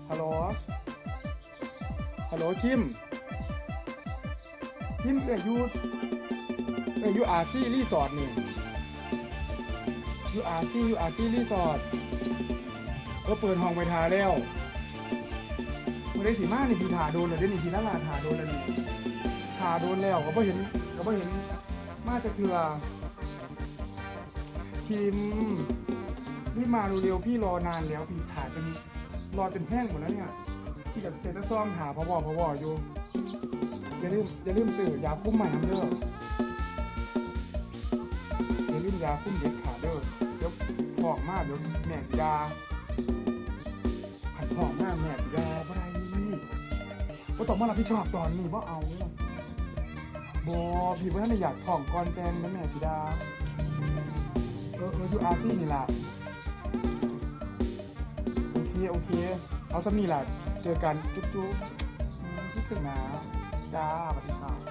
ฮัลโหลฮัลโหลคิมเอ้ยยูอาร์ซีรีสอร์ทนี่ยูอาร์ซีรีสอร์ทเปิดห้องไปทาแล้วไม่ได้สีมากนี่พี่ทาโดนเลยเดี๋ยวนี้พี่ละลาทาโดนแล้วนี่ทาโดนแล้วก็บ่เห็นมาจากเถื่อคิมนี่มาเร็วๆพี่รอนานแล้วพี่ถ่ายจนรอจนแห้งหมดแล้วเนี่ยพี่กับเซนต์ซ่อมหาพออยู่อย่าลืมสื่อยาคุ้มใหม่น้ำเด้ออย่าลืมยาคุ้มเด็กขาเด้อเดี๋ยวผอมมากเดี๋ยวแม่สีดาผันผอมมากแม่สีดาบ่ได้ว่าต้องมารับผิดชอบตอนนี้ว่าเอาบอพี่ว่าท่านอยากถ่องก่อนแต่งนะแม่สีดายูอาร์ซี่นี่ล่ะโอเคเอาสำนี่แหละเจอกันจุ๊บคิดถึงนะจ้าปฏิบัติ